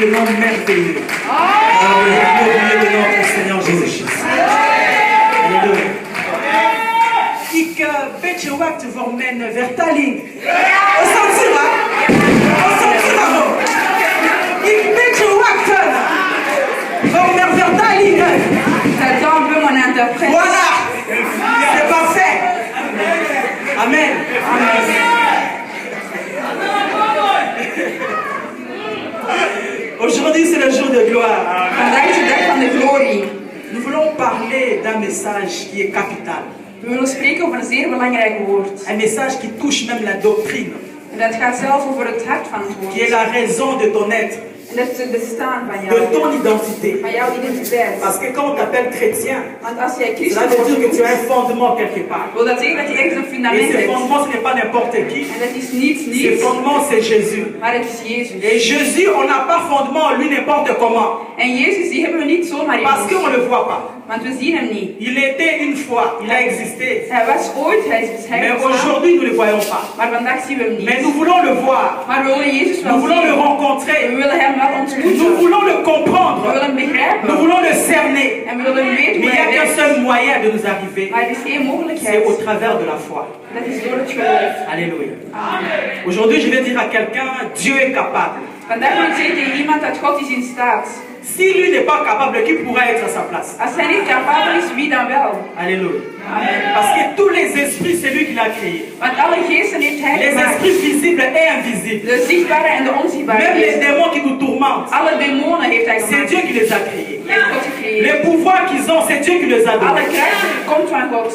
le nom merveilleux. Glorieux de notre Seigneur Jésus-Christ. Halleluja. Ik bid je wacht voor mijn vertaling. Osantira. Osantira. Ik bid je wacht voor mijn vertaling. J'attends un peu mon interprète. Voilà. C'est parfait. Amen. Aujourd'hui, c'est le jour de gloire. Vandaag is de dag van de glorie. Nous voulons parler d'un message qui est capital. We willen spreken over een zeer belangrijk woord. Un message qui touche même la doctrine. En dat gaat zelf over het hart van het woord. Qui est la raison de ton être. En dat is het bestaan van De jou. ton identité. Van jouw identiteit. Parce que quand on t'appelle chrétien, Want als jij cela christen veut dire que tu as wordt, un fondement quelque part. wil dat zeggen dat je ergens een Et fundament ce hebt. fondement, ce n'est pas n'importe qui. En dat is niets Ce nieuws, fondement, c'est Jésus. maar het is Jezus. Et Jésus, on n'a pas fondement en lui n'importe comment. En Jezus, die hebben we niet zomaar in Parce qu'on ons. ne le voit pas. Want we zien hem niet. Il était une fois, il a existé. Hij was ooit, hij is Mais bestaan. aujourd'hui, nous ne le voyons pas. Maar vandaag zien we hem Mais niet. nous voulons le voir. Maar we willen Jezus Nous wel voulons le zien. We rencontrer. willen hem wel Nous ontmoeten. voulons le We comprendre. willen hem Nous begrijpen. voulons le cerner. En we willen weten Mais hoe il n'y a hij qu'un werkt. seul moyen de nous arriver. Maar er is één C'est mogelijkheid. au travers de la foi. Dat is door het geloof. Alléluia. Aujourd'hui, je vais dire à quelqu'un, Dieu est capable. Vandaag wil ik zeggen tegen iemand dat God is in staat. Si lui n'est pas capable, qui pourra être à sa place? Als hij niet capabel is, wie dan wel? Alléluia. Amen. Parce que tous les esprits, c'est lui qui l'a créé. Want alle geesten heeft hij Les gemaakt. esprits visibles et invisibles. De zichtbare en de onzichtbare Même les geesten. démons qui nous tourmentent, Alle demonen heeft hij c'est gemaakt. Dieu qui les a créés. Heeft God gecreëerd. Les pouvoirs qu'ils ont, c'est Dieu qui les a Alle donnés. krachten komt van God.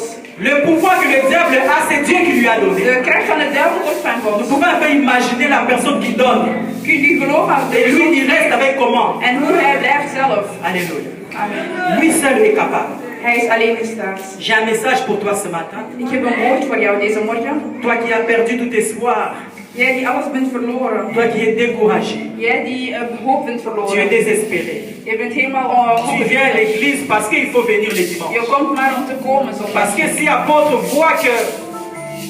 Le pouvoir que le diable a, c'est Dieu qui lui a donné. De kracht van de duivel komt van Nous God. pouvons un peu imaginer la personne qui donne. Kun je geloven als de Et lui, persoon il reste avec comment? en hoe hij blijft zelf. Alléluia. Amen. Lui seul est capable. Hij is alleen in staat. J'ai un message pour toi ce matin. Ik heb een woord voor jou deze morgen. Toi qui as perdu tout espoir. Jij die alles bent verloren. Toi qui es découragé. Jij die hoop bent Tu es verloren. désespéré. Je bent helemaal Tu viens à l'église parce qu'il faut venir les dimanches. Je komt maar om te komen zondag. Parce que si apôtre voit que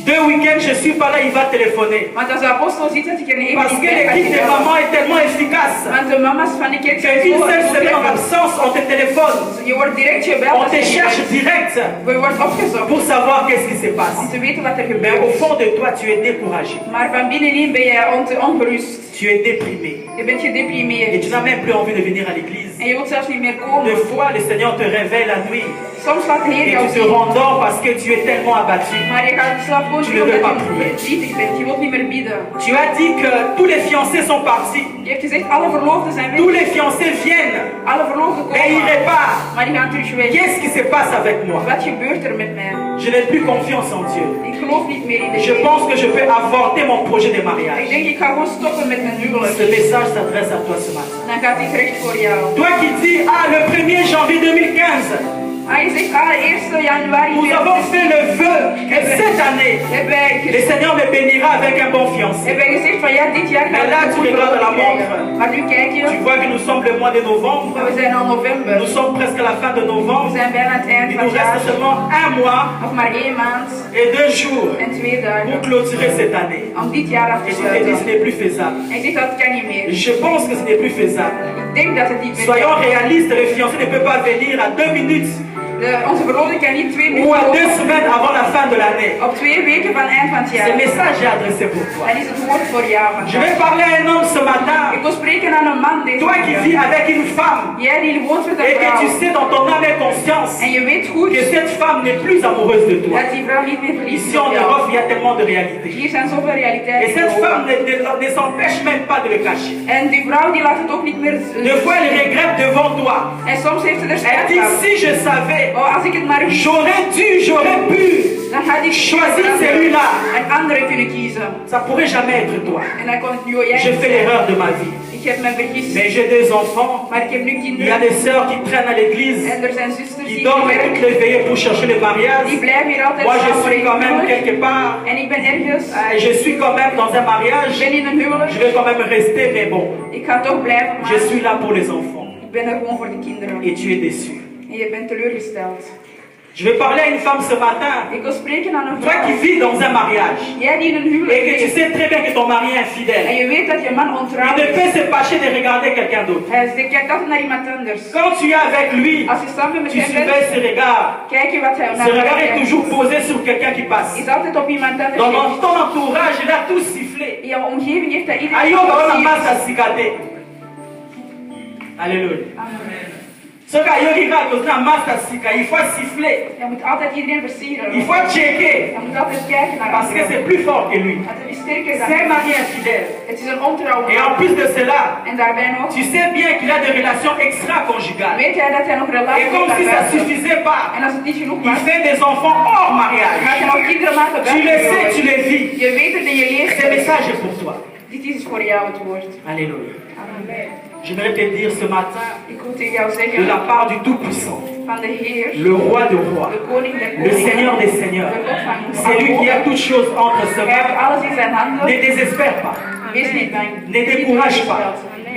2 week-ends je suis pas là, il va téléphoner. Want als de apostel ziet dat ik er even Parce niet que ben, gaat l'équipe hij des bellen. mamans est tellement efficace. Want de mama's van de kerk zijn Qu'une zo seule semaine en goed. absence, on te téléphone. Je wordt direct gebeld. On als te je cherche bent. direct Je wordt opgezocht pour savoir qu'est-ce qui se passe. om te weten wat er Mais au gebeurt. fond de toi, tu es découragé. Maar van binnenin ben je ongerust. Tu es déprimé. Je bent Et gedeprimeerd. tu n'as même plus envie de venir à l'église. En je wilt zelfs niet meer komen. Des fois, le Seigneur te réveille la nuit. Soms laat de Heer Et jou tu te zien. rendors parce que tu es tellement abattu. Maar je gaat slaap gewoon Tu doen ne veux omdat pas prier. je verdrietig bent. Je wilt niet meer bidden. Tu as dit que tous les fiancés sont partis. Je hebt gezegd, alle verloofden zijn Tous weg. les fiancés viennent. Alle verloofden Mais ils komen. repartent. Maar die gaan terug weg. Qu'est-ce qui se passe avec moi? Wat gebeurt er met mij? Je n'ai plus confiance en Dieu. Ik geloof niet meer in de Je Heer. pense que je peux avorter mon projet de Ik mariage. denk, ik ga gewoon stoppen met mijn huwelijk. Ce message s'adresse à toi ce matin. Dan gaat dit recht voor jou. Toi qui dis, ah, le 1er janvier 2015, Je zegt, 1 januari nous avons fait le vœu que cette année, hebben le Seigneur me bénira avec un bon fiancé. wij gezegd van ja, dit jaar Mais là, tu regardes la montre. Maar nu kijk Tu je, vois que nous sommes le mois de novembre. we zijn al november. Nous sommes presque à la fin de We novembre. zijn bijna aan het eind Il van nous het reste jaar. seulement un mois Nog maar 1 maand et 2 jours en 2 pour dagen clôturer cette année. om dit jaar af te Et tu te dis, ce sluiten. n'est plus faisable. En je zegt dat kan niet meer. Je pense que ce n'est plus faisable. Ik denk dat het niet meer Soyons kan. réalistes, le fiancé ne peut pas venir à 2 minutes Onze verloofde kan niet 2 ou minuten à 2 komen. semaines avant la fin de l'année. Op 2 weken van eind van het Ce jaar. message est adressé pour toi. Dat is het woord voor jou Je vandaag. vais parler à un homme ce matin. Ik wil spreken aan een man deze Toi qui vis morgen. avec une femme Jij die woont met een et que tu vrouw. sais dans ton âme et conscience En je weet goed que cette femme n'est plus amoureuse de toi. dat die vrouw niet meer verliefd is Ici op en jou. Europe, il y a tellement de réalités. Hier zijn zoveel Et realiteiten. cette femme ne s'empêche même pas de le cacher. En die vrouw die laat het ook niet meer. Des fois, elle regrette devant toi. En soms heeft ze er Elle spijt dit, van. si je savais, Oh, als ik het maar wist, j'aurais pu dan had ik choisir celui-là. een andere kunnen kiezen. Ça pourrait jamais être toi. En dan kon het nu jij J'ai fait l'erreur de ma vie. Ik heb me vergist. Mais j'ai des enfants. Maar ik heb nu Il y a kinderen. des sœurs qui traînent à l'église, En er zijn zusters qui die dorment toutes werken. les veillées pour chercher le mariage. Die blijven hier altijd Moi, je samen voor suis een quand même huwelijk. quelque part. En ik ben ergens. Je suis quand même dans un mariage. Ik ben in een huwelijk. Je vais quand même rester, mais bon, Ik ga toch blijven, je maar suis là pour les enfants. ik ben er gewoon voor de kinderen. Et tu es déçu. En je bent teleurgesteld. Je vais parler à une femme ce matin. Ik wil spreken aan een Toi qui vrouw. vis dans un mariage Jij die in een huwelijk et que tu leeft. sais très bien que ton mari est En infidèle, je weet dat je man ontrouw il ne is. peut se passer de regarder quelqu'un d'autre. Hij kijkt altijd naar iemand anders. Quand tu es avec lui, Als je samen met tu hem bent, surveilles ses regards. kijk je wat hij Ce regard est naar toujours posé sur quelqu'un qui passe. is altijd op iemand anders. Dans gericht. ton entourage, il a tout sifflé. In jouw omgeving heeft hij iedereen Ayo, on a gezien. masse à cicater. Alléluia. Amen. Ce que ayo qui a causé un masse à cicater, il faut siffler. Je moet altijd iedereen versieren. Il faut checker. Je moet altijd kijken naar Parce que anderen. c'est plus fort que lui. Want het is sterker dan C'est un hem. mari infidèle. Het is een ontrouwe Et en man. plus de cela, En daarbij nog, tu sais bien qu'il a des relations extra-conjugales. weet jij dat hij nog Et relaties comme si heeft ça ne daarbuiten. suffisait pas, En als het niet genoeg il was, fait des enfants hors dan mariage. gaat hij nog kinderen maken Tu le sais, tu buiten. le vis. Je weet het en je leert Ce message het. est pour toi. Dit is voor jou het woord. Alléluia. Amen. J'aimerais te dire ce matin, Ik wil tegen jou de zeggen, la part du Tout-Puissant, van de Heer, le Roi des Rois, de Koning der le Koningen, Seigneur des Seigneurs, de God van c'est lui qui a toutes choses entre ses Hij heeft mains. alles in zijn handen. Ne désespère pas. Wees niet bang. Ne décourage pas.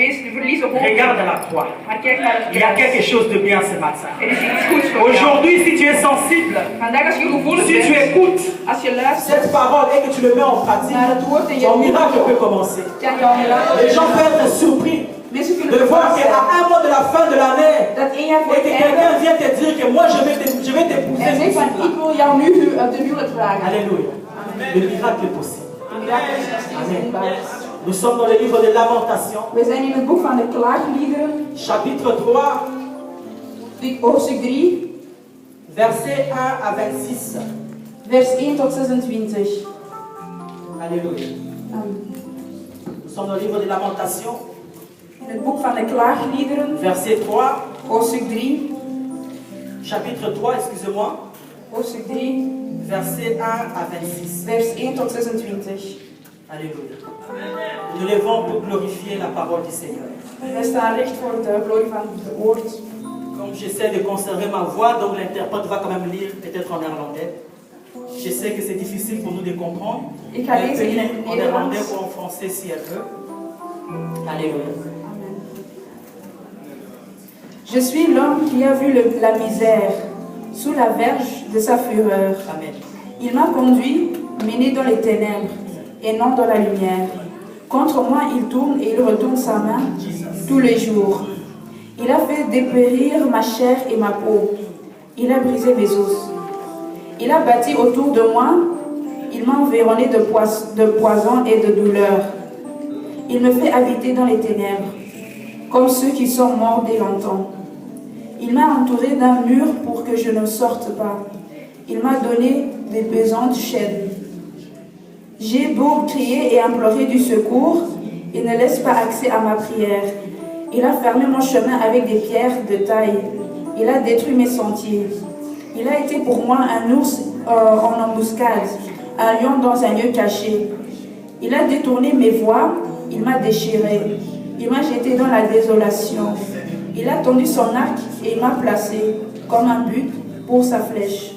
Wees verlies op hoop. Regarde la croix. Maar kijk naar het Il y a quelque kruis. chose de bien ce matin. Er is iets goeds voor jou. Aujourd'hui, si tu es sensible, Vandaag als je gevoelig si tu bent, écoutes als je luistert cette parole et que tu le mets en pratique, naar het woord en je ton miracle peut commencer. kan jouw mirakel. Les gens peuvent être surpris Mensen de kunnen voir qu'à verbaasd un mois de la fin de l'année, dat 1 jaar voor et het que einde quelqu'un vient te dire que moi je vais en t'épouser. zegt van ik wil jou nu de huwelijk vragen. Alléluia. Le miracle est possible. De mirakel is nog steeds denkbaar. Nous sommes dans le livre de Lamentation, We zijn in het boek van de klaagliederen, chapitre 3, hoofdstuk 3, versets 1 à 26. vers 1 tot 26. Alléluia. Nous sommes dans le livre de Lamentation, In het boek van de klaagliederen, verset 3, hoofdstuk 3, chapitre 3, excusez-moi, hoofdstuk 3, verset 1 à 26. vers 1 tot 26. Alléluia. Nous nous levons pour glorifier la parole du Seigneur. Wij staan recht voor de glorie van het woord. Comme j'essaie de conserver ma voix, donc l'interprète va quand même lire peut-être en néerlandais. Je sais que c'est difficile pour nous de comprendre. Ik ga Elle peut lezen in lire het en néerlandais Nederlands. ou en français si elle veut. Alléluia. Amen. Je suis l'homme qui a vu la misère sous la verge de sa fureur. Amen. Il m'a conduit, mené dans les ténèbres et non dans la lumière. Contre moi, il tourne et il retourne sa main tous les jours. Il a fait dépérir ma chair et ma peau. Il a brisé mes os. Il a bâti autour de moi. Il m'a environné de poison et de douleur. Il me fait habiter dans les ténèbres, comme ceux qui sont morts dès longtemps. Il m'a entouré d'un mur pour que je ne sorte pas. Il m'a donné des pesantes chaînes. J'ai beau crier et implorer du secours, il ne laisse pas accès à ma prière. Il a fermé mon chemin avec des pierres de taille. Il a détruit mes sentiers. Il a été pour moi un ours en embuscade, un lion dans un lieu caché. Il a détourné mes voies, il m'a déchiré. Il m'a jeté dans la désolation. Il a tendu son arc et il m'a placé comme un but pour sa flèche.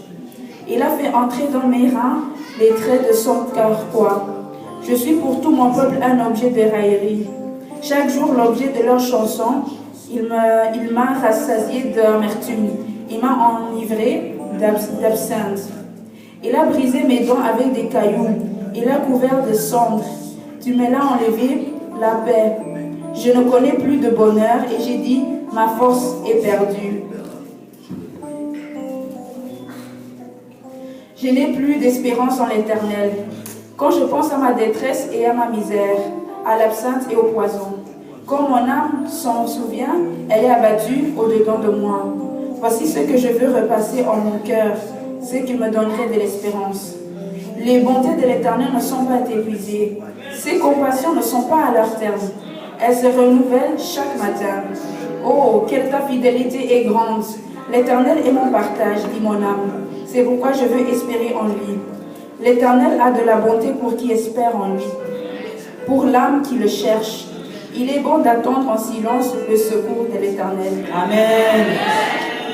Il a fait entrer dans mes reins les traits de son carquois. Je suis pour tout mon peuple un objet de raillerie. Chaque jour, l'objet de leurs chansons, il m'a rassasié d'amertume. Il m'a enivré d'absinthe. Il a brisé mes dents avec des cailloux. Il a couvert de cendres. Tu me l'as enlevé, la paix. Je ne connais plus de bonheur et j'ai dit, ma force est perdue. Je n'ai plus d'espérance en l'Éternel. Quand je pense à ma détresse et à ma misère, à l'absinthe et au poison, quand mon âme s'en souvient, elle est abattue au-dedans de moi. Voici ce que je veux repasser en mon cœur, ce qui me donnerait de l'espérance. Les bontés de l'Éternel ne sont pas épuisées. Ses compassions ne sont pas à leur terme. Elles se renouvellent chaque matin. Oh, quelle ta fidélité est grande. L'Éternel est mon partage, dit mon âme. C'est pourquoi je veux espérer en lui. L'Éternel a de la bonté pour qui espère en lui, pour l'âme qui le cherche. Il est bon d'attendre en silence le secours de l'Éternel. Amen.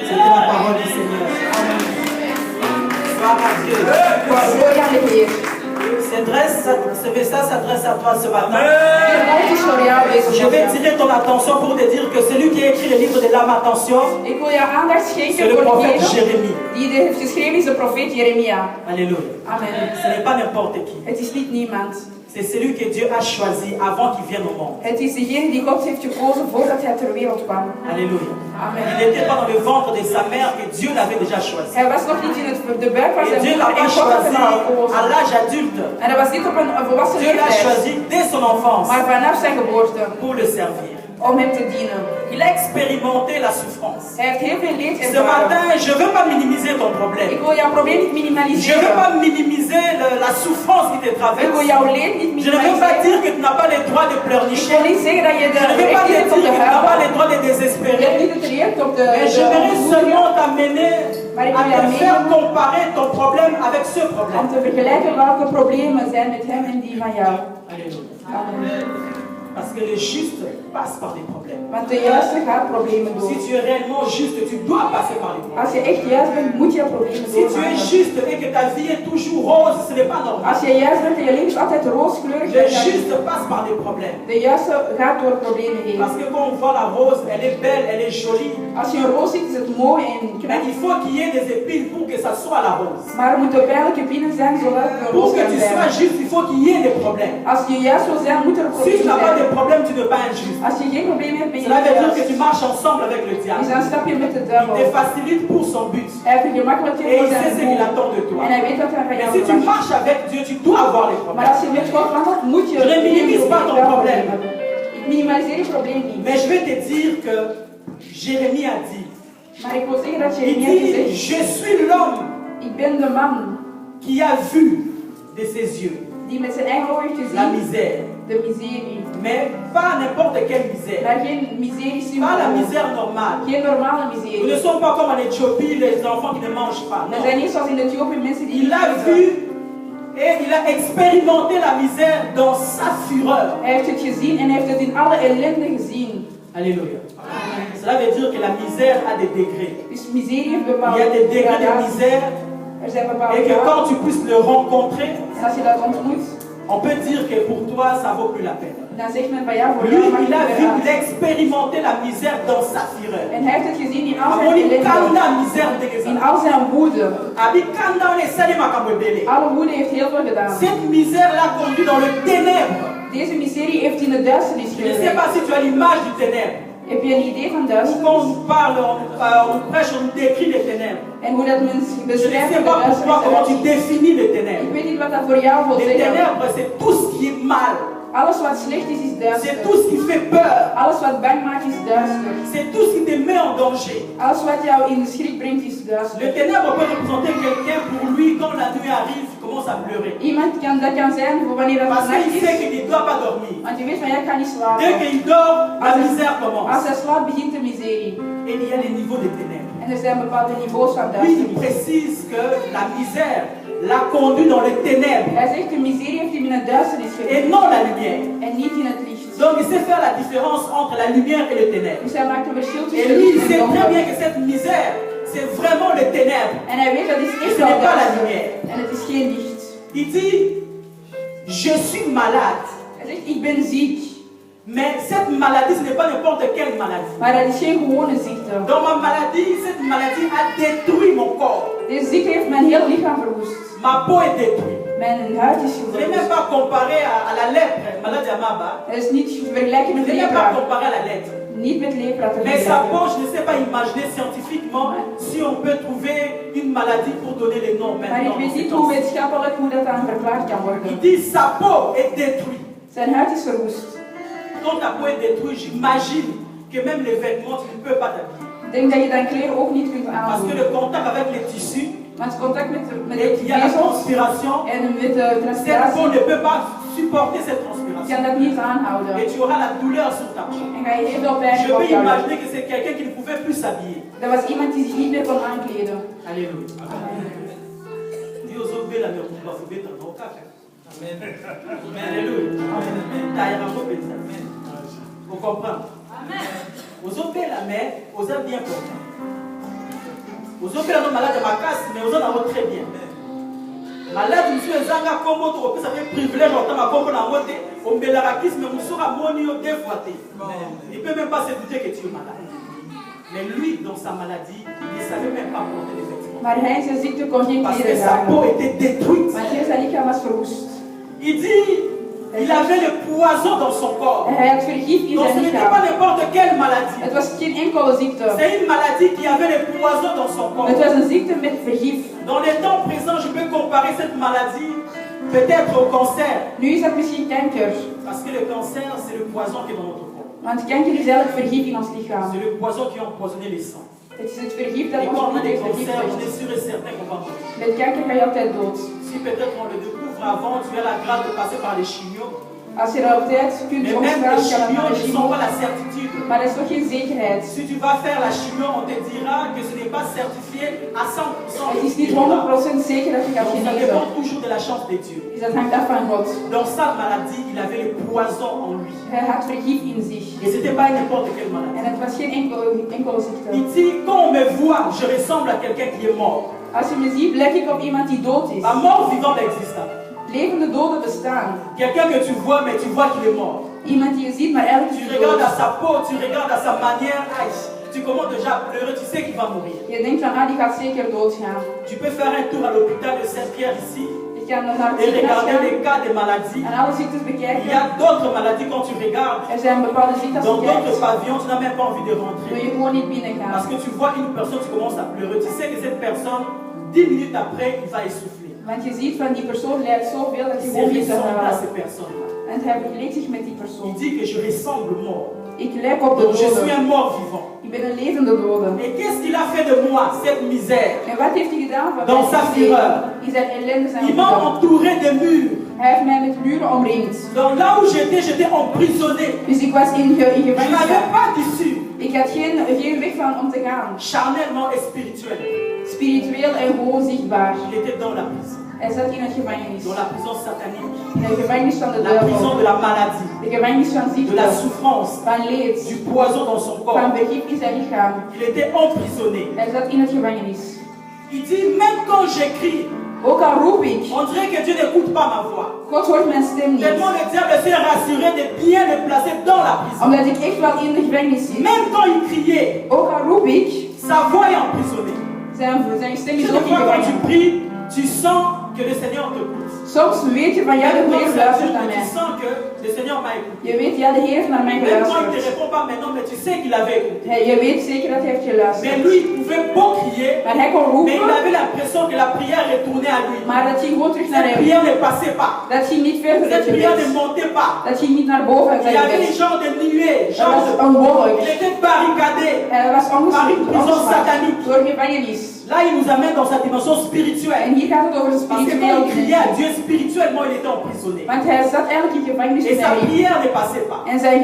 C'était la parole du Seigneur. Gloire à Dieu. Gloria al Heer. C'est Ce message s'adresse à toi ce matin. Dit is voor jou deze Je vais morgen. tirer ton attention pour te dire que celui qui a écrit le livre de Lamentation, Ik wil je aandacht c'est schenken le voor prophète degene Jérémie. die dit heeft geschreven, is de profeet Jeremia. Alléluia. Amen. Ce n'est pas n'importe qui. Het is niet niemand. C'est celui que Dieu a choisi avant qu'il vienne au monde. Het is degene die God heeft gekozen voordat hij ter wereld kwam. Alléluia. Amen. Il n'était pas dans le ventre de sa mère que Dieu l'avait déjà choisi. Hij was nog niet in de buik van Et zijn Dieu moeder l'a en pas God had hem al choisi gekozen. à l'âge adulte. En hij was niet op een volwassen Dieu l'a leeftijd, choisi dès son enfance maar vanaf zijn geboorte, pour le servir. om hem te dienen. Il a expérimenté la souffrance. Hij heeft heel veel leed Ce ervaren. matin, je ne veux pas minimiser ton Ik problème. wil jouw probleem niet Je ne veux minimaliseren. pas minimiser la souffrance qui te Ik traverse. wil jouw leed niet Je ne veux pas minimaliseren. dire que tu n'as pas le droit de Ik pleurnicher. wil niet zeggen dat je de Je ne veux pas recht te hebt om dire te que tu n'as pas le huilen. droit de Je hebt désespérer. niet het recht op de Mais j'aimerais woede seulement t'amener Maar ik à wil jou te faire meenemen comparer ton problème avec ce om problème. te vergelijken welke problemen zijn met hem en die van jou. Alléluia. Amen. Parce que le juste passe par des problèmes. Want de juiste gaat problemen door. Si tu es réellement juste, tu dois passer par les problèmes. Als je echt juist bent, moet je problemen Si tu es doormaken. juste et que ta vie est toujours rose, ce n'est pas normal. Als je juist bent en je leven is altijd rooskleurig, Le dan ga je- juste passe par des problèmes. de juiste gaat door problemen heen. Parce que quand on voit la rose, elle est belle, elle est jolie. Als je een roos ziet, is het mooi en Mais knap. il faut qu'il y ait des épines pour que ça soit la rose. Maar er moeten pijnlijke binnen zijn zodat het een Pour roos que kan tu sois zijn. juste, il faut qu'il y ait des problèmes. Als je juist wil zijn, moet er Si tu problemen n'as pas de zijn. problème, tu n'es pas injuste. Als je geen problemen hebt, ben je Cela niet veut dire que juist. tu marches ensemble avec le Dus diable. dan stap je met de Il te duivel. facilite pour son but. Hij vergemakkelijkt je Et voor il sait zijn ce qu'il doel. attend de toi. En hij weet wat hij van Mais jou si tu verwacht. marches avec Dieu, tu dois avoir les Maar problèmes. als je met God wandelt, moet je Je ne minimise pas ton wel probleem. hebben. Ik minimaliseer je probleem niet. Mais je vais te dire que Jérémie a dit, Maar ik wil zeggen dat il Jeremia heeft dit, gezegd, je suis l'homme ik ben de man qui a vu de ses yeux die met zijn eigen ogen heeft la gezien misère. de miserie. Mais pas n'importe quelle misère. Maar geen miserie Pas la simpel. misère normale. Geen normale Nous ne miserie. sommes pas comme en Éthiopie, les enfants qui ne mangent pas. We Non. zijn niet zoals in Ethiopië mensen die Il niet a eten. vu et il a expérimenté la misère dans sa fureur. Hij heeft het gezien en hij heeft het in alle ellende gezien. Alléluia. Cela veut dire que la misère a des degrés. Dus miserie heeft Il y a bepaalde des degrés de gradaties. misère Er zijn bepaalde et que graden. quand tu puisses le rencontrer, En als je dat ontmoet, on peut dire que pour toi ça vaut plus la peine. dan zegt men van ja, voor Lui, jou mag il a het vu, weer il a expérimenté la misère dans sa fureur. En hij heeft het gezien in al zijn Amoni ellende, kanda misère de in Gezana. al zijn woede. Abi kanda on est salé makambo ebele. Alle woede heeft heel veel gedaan. Cette misère l'a conduit dans le ténèbre. Deze miserie heeft in de duisternis Je ne sais geleid. pas si tu as l'image du ténèbre. Heb je een idee van Ou duisternis? quand on parle, on prêche, on décrit les ténèbres. En hoe dat men Je ne beschrijft sais in de pas pour toi comment tu duisternis. définis les Ik ténèbres. weet niet wat dat voor jou wil Les zeggen. ténèbres, c'est tout ce qui est mal. Alles wat slecht is, is C'est duister. tout ce qui fait peur. Alles wat bang maakt, is duister. C'est tout ce qui te met en danger. Alles wat jou in de schrik brengt, is Le duister. ténèbre peut représenter quelqu'un pour lui, quand la nuit arrive, il commence à pleurer. Iemand dat kan zijn voor wanneer dat Parce nacht qu'il sait is. qu'il ne doit pas dormir. Want je weet van, jij kan niet Dès slapen. qu'il dort, la misère Als commence. hij slaapt, begint de miserie. Et il y a des niveaux de ténèbres. En er zijn bepaalde niveaus van Lui, il duisternis. précise que la misère l'a conduit dans les ténèbres Hij zegt, de miserie heeft hem in de duisternis et gebracht. non la lumière. En niet in het licht. Donc il sait faire la différence entre la lumière et le ténèbre. Dus hij maakt een verschil Et tussen lui, il licht en sait très bien donker. que cette misère, c'est vraiment le ténèbre. En hij weet dat is Et echt ce n'est het pas la duister. lumière. En het is geen licht. Il dit, je suis malade. Hij zegt, ik ben ziek. Mais cette maladie, ce n'est pas n'importe quelle maladie. Maar dat is geen gewone ziekte. Dans ma maladie, cette maladie a détruit mon corps. Deze ziekte heeft mijn heel lichaam verwoest. Ma peau est détruite. Mijn huid is Je n'ai même verwoest. pas comparé à la lèpre, maladie à Maba. Het is niet te vergelijken Je met n'ai même pas lepra. comparé à la lettre. Niet met lepra te Mais sa peau, vergelijken. je ne sais pas imaginer scientifiquement si on peut trouver une maladie pour donner les noms Maar ik maintenant. weet niet hoe wetenschappelijk hoe dat dan verklaard kan Il worden. dit sa peau est détruite. Zijn huid is verwoest. Quand ta peau est détruite, j'imagine que même les vêtements, tu ne peux pas t'habiller. Ik denk dat je dan kleren ook niet kunt Parce que aandoen. le contact avec les tissus, Want contact met et de qu'il y a la vezels transpiration, en met de cette peau transpiratie ne peut pas supporter cette kan transpiration. dat niet aanhouden. Et tu auras la douleur sur ta peau. En ga je heel veel pijn Je peux op jou. imaginer que c'est quelqu'un qui ne pouvait plus s'habiller. Dat was iemand die zich niet meer kon aankleden. Alléluia. Dis aux autres, la mère, on va vous mettre dans le cas. Amen. Alléluia. Amen. Vous comprenez? Aux autres, la mère, aux autres bien portants. Aux autres, la malade de ma casse, mais aux autres, très bien. Malade, monsieur Zanga, comment tu repères, ça fait privilège en tant que la moitié, on met la raquisme, mais on sera monio deux fois. Il ne peut même pas se douter que tu es malade. Mais lui, dans sa maladie, il ne savait même pas porter les vêtements. Maar hij zijn ziekte kon geen Parce que kleren sa peau dragen. était détruite. Want zijn lichaam was verwoest. Il dit, il avait le poison dans son corps. En hij had vergif in Donc ce zijn n'était pas lichaam. n'importe quelle maladie. Het was geen enkele ziekte. C'est une maladie qui avait le poison dans son corps. Het was een ziekte met vergif. Dans les temps présents, je peux comparer cette maladie peut-être au cancer. Nu is dat misschien kanker. Parce que le cancer, c'est le poison qui est dans notre corps. Want kanker is eigenlijk vergif in ons lichaam. C'est le poison qui a empoisonné les sangs. Het is het vergif dat Et ons quand on a bloed des heeft cancers, on est vergiftigd. sûr et certain qu'on va mourir. Met kanker ga je altijd dood. Si peut-être on le découvre avant, tu as la grâce de passer par les chimios. Als je er op tijd kunt Mais même omstaan, les kan het chimios naar de ne sont chemo. pas la certitude. Maar dat is toch geen zekerheid. Si tu vas faire la chimio, on te dira que ce n'est pas certifié à 100%. Het is niet 100% zeker dat je gaat Donc ça genezen. dépend toujours de la chance de Dieu. Dus dat hangt af van God. Dans sa maladie, il avait le poison en lui. Hij had vergif in zich. Et ce n'était pas n'importe quelle maladie. En het was geen enkele ziekte. Il dit, quand on me voit, je ressemble à quelqu'un qui est mort. Als je me ziet, lijk ik op iemand die dood is. Un mort vivant existe. Levende doden bestaan. Quelqu'un que tu vois, mais tu vois qu'il est mort. Iemand die je ziet, maar eigenlijk is Tu hij regardes à dood. sa peau, tu regardes à sa manière. Aïe, tu commences déjà à pleurer, tu sais qu'il va mourir. Je denkt van, die gaat zeker doodgaan. Tu peux faire un tour à l'hôpital de Saint-Pierre ici Ik ga nog naar het et ziekenhuis regarder les gaan cas des maladies. en alle ziektes Il y bekijken. a d'autres maladies quand tu regardes. Er zijn bepaalde ziektes Dans d'autres bekijkt. pavillons, tu n'as même pas envie de Wil rentrer. je gewoon niet binnen gaan. Parce que tu vois une personne, tu commences à pleurer. Tu sais que cette personne, 10 minutes après, il va essouffler. Want je ziet van die persoon lijdt zoveel dat je Il gewoon niet ressemble à huilen. ces personnes. En hij vergelijkt zich met die Il persoon. dit que je ressemble mort. Ik lijk op de Donc je suis doden. un mort vivant. Ik ben een levende dode. Et qu'est-ce qu'il a fait de moi, cette misère? En wat heeft hij gedaan van Dans sa fureur. In zijn ellende zijn Il m'a gedaan. entouré de murs. Hij heeft mij met muren omringd. Donc là où j'étais emprisonné. Dus ik was in Je n'avais gevangenschap. pas d'issue. Ik had geen weg van om te gaan. Charnellement et spirituel. Spiritueel en gewoon zichtbaar. Il était dans la prison. Hij zat in het gevangenis. Dans la prison satanique. In de gevangenis van de La prison duivel. de la maladie. De gevangenis van De ziekte. la souffrance. Van leed. Du poison dans son Van corps. vergif in zijn lichaam. Il était emprisonné. Hij zat in het gevangenis. Il dit, même quand j'écris, Ook al roep ik, on dirait que Dieu n'écoute pas ma voix. God hoort mijn stem niet. Tellement le diable s'est rassuré de bien me placer dans la prison. Omdat ik echt wel in de gevangenis zit. Même quand il criait, Ook al roep ik, sa voix est emprisonnée. zijn stem Tu is sais, ook des in fois, quand tu gevangenis. pries, tu sens que le Seigneur te écoute. Soms weet je van ja, de Même Heer quand luistert naar tu mij. sens que le Seigneur m'a écouté. Je weet, ja, de Heer heeft naar mij Même quand il ne te geluisterd. répond pas maintenant, mais tu sais qu'il avait écouté. Je weet zeker dat hij heeft Mais geluisterd. lui, il pouvait beau crier, Maar hij kon mais il roepen, avait l'impression que la prière retournait à lui. maar dat ging gewoon terug naar Cette hem. prière ne passait pas. Dat ging niet verder uit Cette je prière ne bed. montait pas. Dat ging niet naar boven uit Il y zijn avait bed. des genres de nuées, Er genre was een wolk. il était barricadé. Hij was prison satanique. door gevangenis. Là, il nous amène dans sa dimension spirituelle. En hier gaat het over de Parce que quand spirituele il criait à dimensie. Dieu spirituellement, il était emprisonné. Want hij zat eigenlijk in gevangenis Et sa met hem. prière ne passait pas. En zijn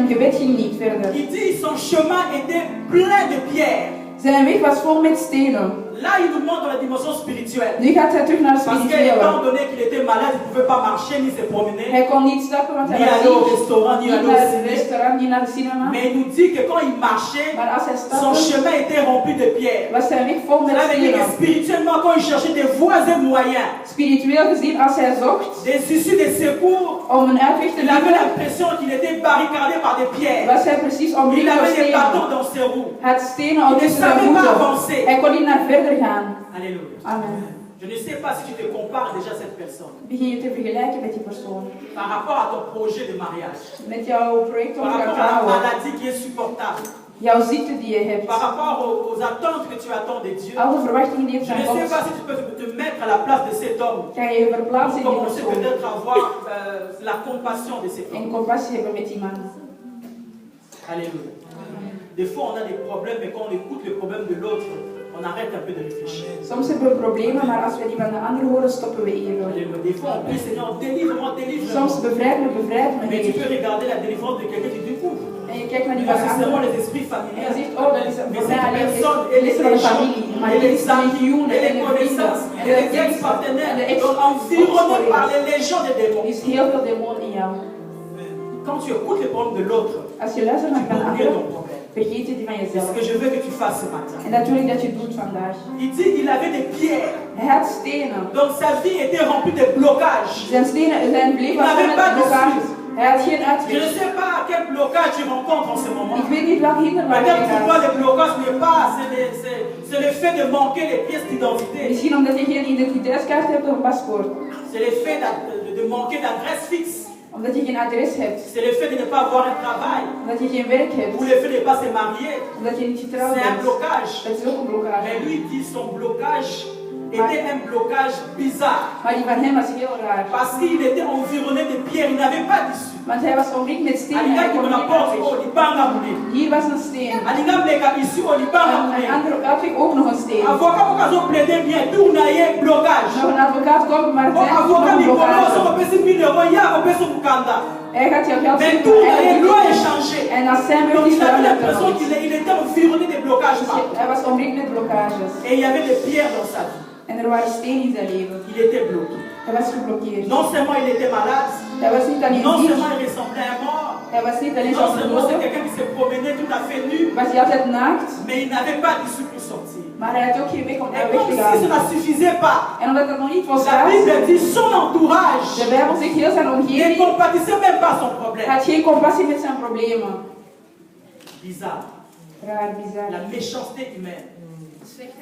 gebed ging niet verder. Il dit son chemin était plein de pierres. Zijn weg was vol met stenen. Là, il nous montre dans la dimension spirituelle. Nu gaat hij terug naar het Parce spirituele. qu'étant donné qu'il était malade, il ne pouvait pas marcher ni se promener, Hij kon niet stappen, want hij ni was aller au ziek. restaurant, ni Niet aller au naar het ciné. restaurant, niet naar de cinema. Mais il nous dit que quand il marchait, Maar als hij son stapte, chemin était rempli de pierres. was zijn weg vol met Cela veut dire que stenen. spirituellement, quand il cherchait des voies et moyens, Spiritueel gezien, als hij zocht des issues de secours, om een uitweg te il avait vinden, l'impression qu'il était barricadé par des pierres. was hij precies Il omringd door avait des bâtons stenen. dans ses roues. Hij had stenen al Il ne tussen zijn savait pas voeten. avancer. Hij kon niet naar verder gaan. Alléluia. Amen. Je ne sais pas si tu te compares déjà à cette personne Begin je te vergelijken met die persoon. par rapport à ton projet de mariage, Met jouw project om par te gaan rapport à la trouwen. maladie qui est supportable, Jouw ziekte die je hebt. par rapport aux attentes que tu attends de Dieu. Alle verwachtingen die je Je hebt ne van sais pas God. si tu peux te mettre à la place de cet homme Kan je je verplaatsen pour in die commencer persoon. peut-être à avoir la compassion de cet En homme. compassie hebben met die man. Alléluia. Des fois, on a des problèmes, mais quand on écoute le problème de l'autre, on arrête un peu de réfléchir. Soms hebben we problemen, maar als we die van de ander horen, stoppen we even. Alléluia. Des fois, on prie, Seigneur, délivre-moi, Soms délivre-moi. bevrijd me, Mais tu Heer. peux regarder la délivrance de quelqu'un qui dit ouf. En je kijkt naar die Mais van de c'est seulement ander. les esprits En familiers. je zegt, oh, dat is Mais voor mij cette alleen personne, dit elle is est van de les gens, familie. Maar elle dit est is les van amis, legioenen elle en est de connaissances, vrienden. En elle est de des ex-partenaires. en de Donc environné par ex-collega's. les légions des Er démons. is heel veel demonen in jou. Quand tu écoutes les problèmes de l'autre, Als je luistert tu naar peux de oublier ander, ton problème. Vergeet het niet van C'est ce jezelf. que je veux que tu fasses ce matin. En dat wil ik dat je doet vandaag. Il dit qu'il avait des pierres. Hij had stenen. Donc sa vie était remplie de blocages. Zijn leven was vol met blokkages. Hij had geen Je ne uitweg. sais pas quel blocage tu rencontres en ce moment. Ik weet niet welke hinderlaag je Peut-être pour toi, gaat. le blocage n'est pas, c'est le fait de manquer les pièces d'identité. Misschien omdat je geen identiteitskaart hebt of een paspoort. C'est le fait de manquer d'adresse fixe. Omdat je geen adres hebt. C'est le fait de ne pas avoir un travail. Omdat je geen werk hebt. Ou le fait de ne pas se marier. Omdat je niet getrouwd C'est un bent. blocage. Dat is ook een blokkage. Mais lui dit son blocage était un blocage bizarre. Maar die van hem was heel raar. Parce qu'il était environné de pierres, il n'avait pas d'issue. Want hij was omringd met stenen en hij kon niet uitweg. Hier was een steen. Een andere uitweg ook nog een steen. Nog een advocaat komt, maar het zijn nog een blokkage. Hij gaat jouw geld geven en als zijn beurt is veranderd er nog iets. Hij was omringd met blokkages. En er waren stenen in zijn leven. Hij was geblokkeerd. Non seulement il était malade, Hij was niet alleen non ziek. seulement il ressemblait à un mort, Hij was niet alleen non zoals seulement c'est geboren. quelqu'un qui se promenait tout à fait nu, Was hij altijd naakt. mais il n'avait pas d'issue pour sortir. Maar hij had ook geen weg om Et daar weg comme te si gaan. cela ne suffisait pas, En omdat dat nog niet was, la Bible dit son de entourage Bijbel zegt heel zijn ne omgeving. compatissait même pas son Hij problème. had geen compassie met zijn problemen. Bizarre. Raar, bizar. La méchanceté humaine.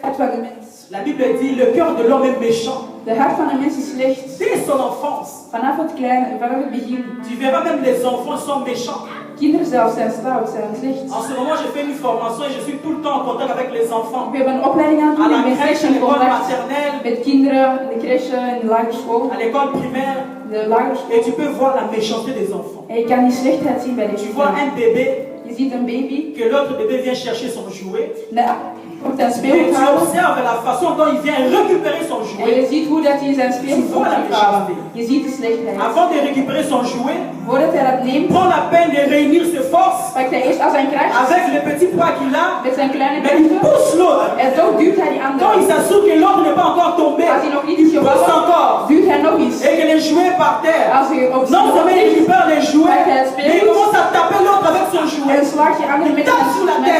Het van de mens. La Bible dit le cœur de l'homme est méchant. De hart van de mens is slecht. Dès son enfance, Vanaf het kleine, vanaf het begin. tu verras même les enfants sont méchants. Kinderen zelfs zijn stout, zijn slecht. En ce moment, je fais une formation et je suis tout le temps en contact avec les enfants. We hebben een opleiding aan het À doen la en ik ben crèche, steeds à in l'école contact maternelle, met kinderen in de crèche, in de lagere school. à l'école primaire. De lagere school. Et tu peux voir la méchanceté des enfants. En je kan die slechtheid zien bij de Tu vois kinderen. un bébé, Je ziet een baby. que l'autre bébé vient chercher son jouet. Komt een Et speelgoed tu halen. observes la façon dont il vient récupérer son En jouet. je ziet hoe dat hij zijn speelgoed komt terughalen. Je ziet de slechtheid. Avant de récupérer son jouet, Voordat hij dat neemt, prend la peine de réunir ses forces pakt hij eerst al zijn kracht avec le petit poids qu'il a, met zijn kleine mais il krachten. pousse l'autre. En toch duwt hij die Quand andere. il s'assure que l'autre n'est pas encore tombé, Als hij nog niet is il pousse gevallen, encore. duwt hij nog eens. Et que les jouets par terre. Als hij op Non seulement il récupère les jouets, mais il commence à taper l'autre avec son en jouet. slaagt je andere met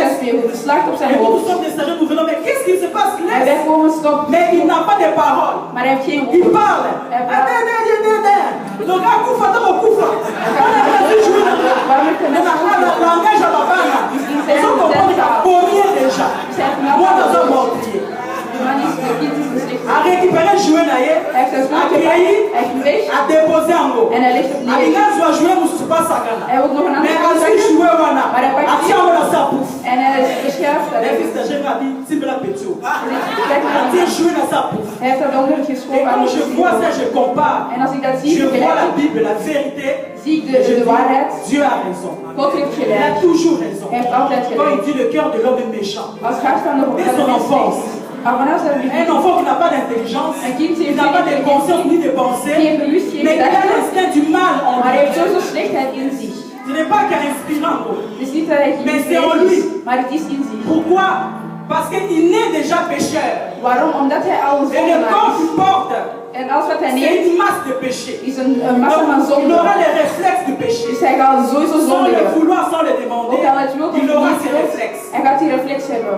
zijn speelgoed. De slaagt op zijn Et nous hoofd. sommes des stagiaires, nous venons, mais qu'est-ce qui se passe? En Laisse. wij komen stop. Mais il n'a pas de parole. Maar hij heeft geen Il woord. parle. Hij praat. Le gars koufa dans le koufa. On a perdu jouer. Waarom heeft hij Mais net le langage à la bana. Ils ont compris qu'il a pogné déjà. Moi, dans un mortier. De man is de kind is de slechte. A récupéré le jouet naïe. Hij heeft zijn A snoer gepakt. créé. Hij heeft weg. A déposé en haut. En hij legt het A neer. l'ingage doit jouer, mais c'est pas ça. Hij wil nog een Mais andere à kant ce jouet, zeggen. wana. Maar hij pakt A die. tiens, on a ça pouf. En hij verschuift dat. Les fils de Jésus a dit, Timbela Petio. Kijk A maar. tiens, jouer dans sa pouf. Hij heeft dat onder Et geschoven aan quand de je vois ça, spiegel. je compare. En als ik dat zie, Je vois la vergelijk Bible, la vérité. zie ik Et je de dis, waarheid. Dieu a raison. God heeft Il a gelijk. toujours raison. Hij heeft altijd Quand il gelijk. dit le cœur de l'homme est méchant. Als het hart van de Dès son enfance. Maar vanaf zijn Un begin, enfant qui n'a pas d'intelligence, een kind qui heeft n'a pas de geen conscience ni de geen pensée, bewust, geen mais il a gedachte. l'instinct du mal en Maar hij heeft lui. sowieso slechtheid in zich. Ce n'est pas qu'un inspirant. Het is niet dat hij Mais c'est en geïnspireerd lui. is, maar het is in zich. Pourquoi? Parce qu'il naît déjà pécheur. Waarom? Omdat hij al een Et le corps zondaar qu'il is. porte, En alles wat hij c'est neemt, une masse de péché. is een massa van Donc, il aura zonde. les réflexes du péché. Dus hij gaat sowieso Sans le zondigen. vouloir, sans le demander, Ook al het wil of il aura niet ses wil, réflexes. hij gaat die reflex hebben.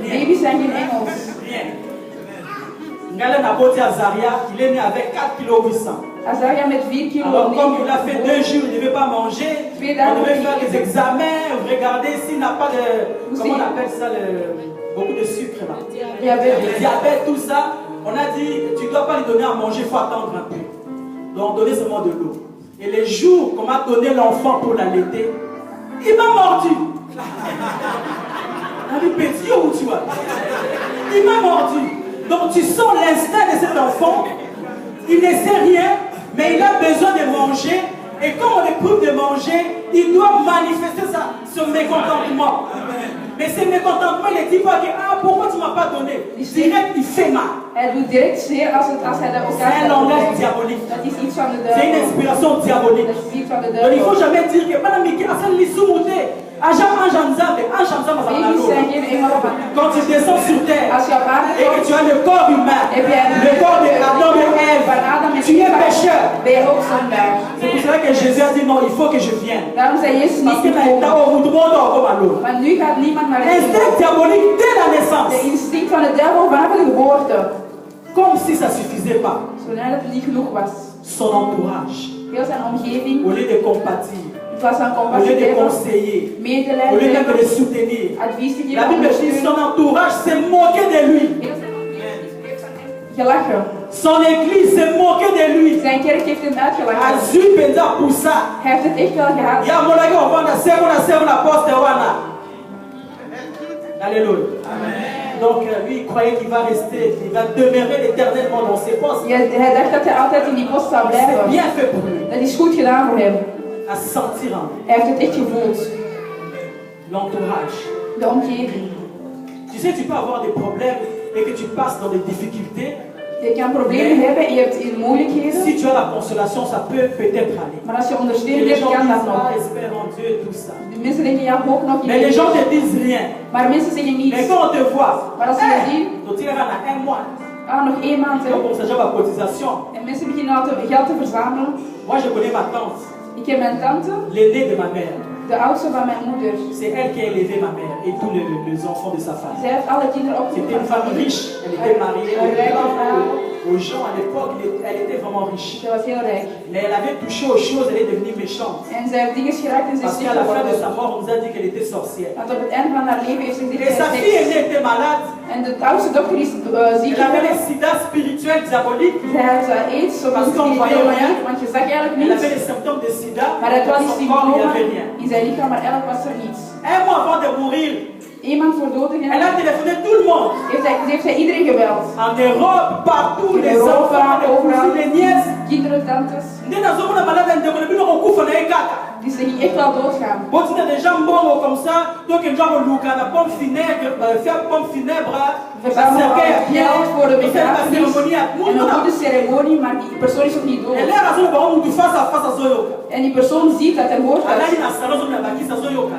Rien. Baby's zijn geen engels. Rien. Ngale Naboti Azaria, il est né avec 4,8 kg. Azaria met 4 kilo. Alors comme il a fait 2 jours, il ne devait pas manger, on devait faire des examens, regarder s'il n'a pas de... Comment on appelle ça beaucoup de sucre là. Le diabète, tout ça. On a dit, tu ne dois pas lui donner à manger, il faut attendre un peu. Donc donner seulement de l'eau. Et les jours qu'on m'a donné l'enfant pour l'allaiter, il m'a mordu. Avec petit où tu vois. Il m'a mordu. Donc tu sens l'instinct de cet enfant. Il ne sait rien, mais il a besoin de manger. Et quand on éprouve de manger, il doit manifester son mécontentement. Mais ce mécontentement, il ne dit pas que pourquoi tu ne m'as pas donné. Direct, il fait mal. Hij doet direct zeer als hij dat elkaar C'est un langage diabolique. Dat is iets van de C'est une duivel. inspiration diabolique. Dat is iets van de Donc il ne faut duivel. jamais dire que Madame Miki, Asan Lissou Mouté, Ajan Anjan Baby's zijn geen engelen van God. Quand tu descends sur terre Als je op aarde et que komt, tu as le corps humain, heb je le corps de Adam et Ève, van Adam en tu es Eva, pécheur. ben je ook zondaar. C'est pour cela que Jésus a dit non, il faut que je vienne. Daarom zei Jezus Parce niet que gekomen. maintenant, Maar nu gaat niemand naar de instinct hemel. diabolique dès la naissance. De instinct van de duivel vanaf de geboorte. Comme si ça ne suffisait pas. Zodat het niet genoeg was. Son entourage, Heel zijn omgeving, au lieu de compatir, in plaats van au lieu compassie te de hebben, conseiller, au lieu medelijden même de le hebben, soutenir, advies te la geven, Bible dit ondersteunen. son entourage s'est moqué de lui. Heel zijn omgeving heeft aan hem gelachen. Son église s'est moqué de lui. Zijn kerk heeft hem uitgelachen. Azu penza poussa. Hij heeft het echt wel gehad. Ya molaki ovanda seko na poste wana. Alléluia. Donc lui il croyait qu'il va rester, il va demeurer éternellement dans ses postes. Hij dacht dat hij altijd in die post zou C'est blijven. bien fait pour lui. Dat is goed gedaan voor hem. À sentir en Hij heeft het echt gevoeld. l'entourage. De omgeving. Tu sais, tu peux avoir des problèmes et que tu passes dans des difficultés. Je kan problemen hebben en je hebt in moeilijkheden. Si tu as la consolation, ça peut peut-être aller. Maar als je Et ondersteuning les hebt, gens kan dat disent, ah, nog. espère en Dieu et tout ça. De mensen denken, ja, hoop nog in Mais les gens Jezus. te disent rien. Maar mensen zeggen Mais niets. quand on te voit, Maar als ze je zien, tu tires à un mois. ah, nog 1 maand. Hè. Donc on s'agit de cotisation. En mensen beginnen al geld te verzamelen. Moi, je connais ma tante, Ik heb mijn tante, l'aînée de ma mère. de oudste van mijn moeder. C'est elle qui a élevé ma mère et tous les enfants de sa famille. Zij heeft alle kinderen opgevoed C'était van une femme familie. riche. Elle était mariée Een rijke vrouw. aux gens à l'époque. Elle était vraiment riche. Zij was heel rijk. Mais elle avait touché aux choses, elle est devenue méchante. En zij heeft dingen geraakt en ze is Parce ziek qu'à la fin de geworden. sa mort, on nous a dit qu'elle était sorcière. Want op het einde van haar leven heeft ze Et gezegd, sa zij fille is aînée était malade. en de oudste dochter is ziek Elle avait geworden. les sida spirituels diaboliques. Zij had aids, zo Parce was qu'on voyait het rien. niet, want je zag eigenlijk Elle avait niets. les symptômes de sida. Maar het was Dans die son corps, il n'y avait symptomen rien. in zijn lichaam, maar eigenlijk was er niets. Un mois avant de mourir, Iemand voor dood te elle a gaan, téléphoné tout le monde. heeft zij iedereen gebeld. En Europe, partout, In les Europa, enfants, les overal. cousines, les nièces. Kinderen, tantes, Nde nazomona malade ndeko lebino kokufa na ye kaka. die ze ging echt wel doodgaan. botina déjà mbongo comme ça tokenza koluka na pomme funèbre faire pomme funèbre Verzamelen al geld voor de begrafenis cérémonie ya en een goede ceremonie, maar die persoon is ook niet dood. elere azoloba ngo mutu face à face azoyoka En die persoon ziet dat en hoort alali dat. na salon azomona bakisi azoyoka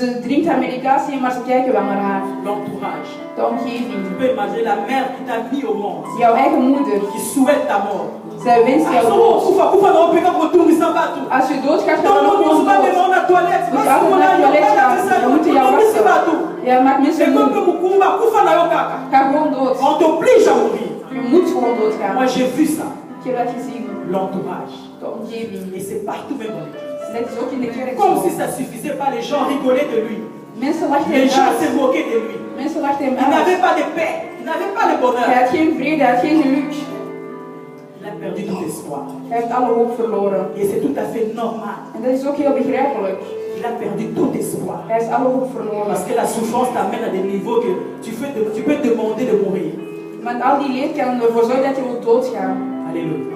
Ze drinkt haar medicatie, maar ze kijken wel naar haar. l'entourage. De omgeving. Tu peux imaginer la mère qui t'a mis au monde, Jouw eigen moeder. qui souhaite ta mort. Zij wenst jou dood. kufa na opeka kotungisa bato. Als je doodgaat, ga Non, je non, ook non, gewoon c'est pas dood. vraiment la toilette. Moet je altijd naar het toilet gaan. Dan moet je jou wassen. Ja, maakt mensen C'est comme moe. que Mukumba, kufa na yo kaka. Ga gewoon dood. On t'oblige à mourir. Je moet gewoon doodgaan. Moi j'ai vu ça, Ik heb dat gezien. l'entourage. De omgeving. Et c'est partout même dans l'église. Dat is ook in de kerk Comme si zo. ça ne suffisait pas, les gens rigolaient de lui. Mensen lachten Les hem gens uit. se moquaient de lui. Mensen lachten hem Il n'avait uit. pas de paix, il n'avait pas de Hij bonheur. had geen vrede, hij had geen geluk. Il a perdu tout espoir. Hij heeft alle hoop verloren. Et c'est tout à fait normal. En dat is ook heel begrijpelijk. Il a perdu tout espoir. Hij is alle hoop verloren. Parce que la souffrance t'amène à des niveaux que tu peux demander de mourir. Want al die leed kan ervoor zorgen dat je wilt doodgaan. Alléluia.